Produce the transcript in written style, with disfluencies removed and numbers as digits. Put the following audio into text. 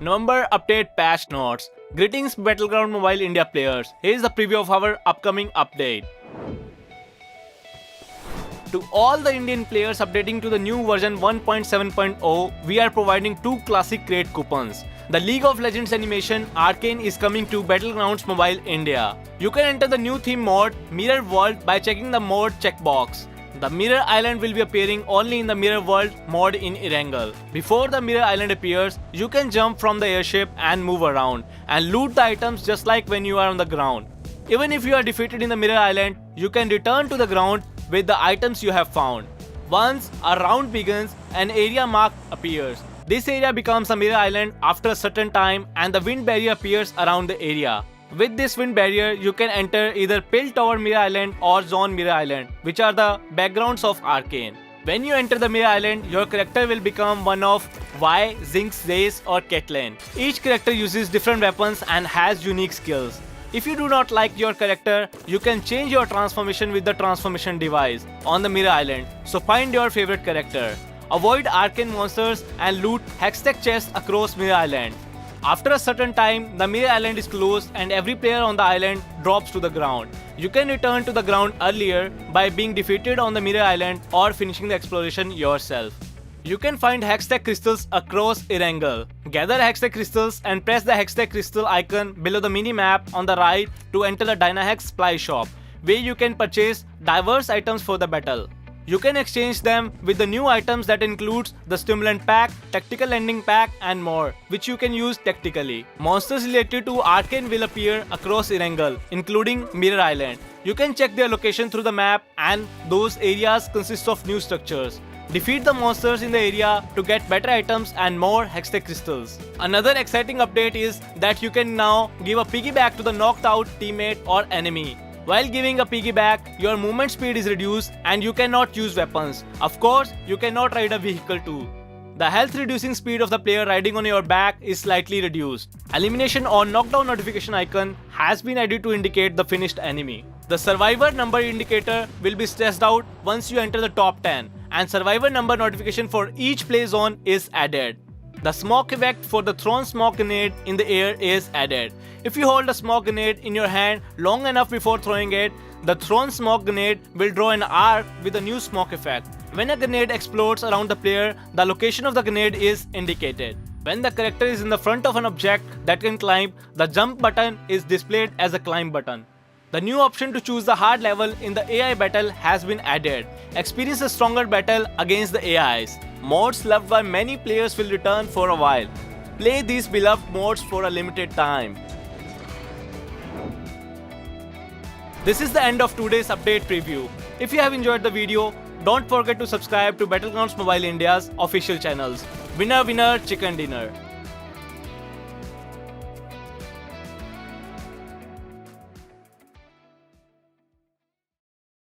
November update patch notes. Greetings Battleground Mobile India players. Here is the preview of our upcoming update. To all the Indian players updating to the new version 1.7.0, we are providing 2 classic crate coupons. The League of Legends animation Arcane is coming to Battlegrounds Mobile India. You can enter the new theme mod Mirror World by checking the mod checkbox. The Mirror Island will be appearing only in the Mirror World mod in Erangel. Before the Mirror Island appears, you can jump from the airship and move around and loot the items just like when you are on the ground. Even if you are defeated in the Mirror Island, you can return to the ground with the items you have found. Once a round begins, an area mark appears. This area becomes a Mirror Island after a certain time and the wind barrier appears around the area. With this wind barrier, you can enter either Pill Tower Mirror Island or Zone Mirror Island, which are the backgrounds of Arcane. When you enter the Mirror Island, your character will become one of Vi, Jinx, Zace or Caitlyn. Each character uses different weapons and has unique skills. If you do not like your character, you can change your transformation with the transformation device on the Mirror Island, so find your favorite character. Avoid arcane monsters and loot Hextech chests across Mirror Island. After a certain time, the Mirror Island is closed and every player on the island drops to the ground. You can return to the ground earlier by being defeated on the Mirror Island or finishing the exploration yourself. You can find Hextech crystals across Erangel. Gather Hextech crystals and press the Hextech crystal icon below the mini-map on the right to enter the Dynahex supply shop, where you can purchase diverse items for the battle. You can exchange them with the new items that includes the Stimulant Pack, Tactical Landing Pack and more, which you can use tactically. Monsters related to Arcane will appear across Erangel, including Mirror Island. You can check their location through the map and those areas consist of new structures. Defeat the monsters in the area to get better items and more Hextech crystals. Another exciting update is that you can now give a piggyback to the knocked out teammate or enemy. While giving a piggyback, your movement speed is reduced and you cannot use weapons. Of course, you cannot ride a vehicle too. The health reducing speed of the player riding on your back is slightly reduced. Elimination or knockdown notification icon has been added to indicate the finished enemy. The survivor number indicator will be stressed out once you enter the top 10, and survivor number notification for each play zone is added. The smoke effect for the thrown smoke grenade in the air is added. If you hold a smoke grenade in your hand long enough before throwing it, the thrown smoke grenade will draw an arc with a new smoke effect. When a grenade explodes around the player, the location of the grenade is indicated. When the character is in the front of an object that can climb, the jump button is displayed as a climb button. The new option to choose the hard level in the AI battle has been added. Experience a stronger battle against the AIs. Mods loved by many players will return for a while. Play these beloved mods for a limited time. This is the end of today's update preview. If you have enjoyed the video, don't forget to subscribe to Battlegrounds Mobile India's official channels. Winner winner chicken dinner.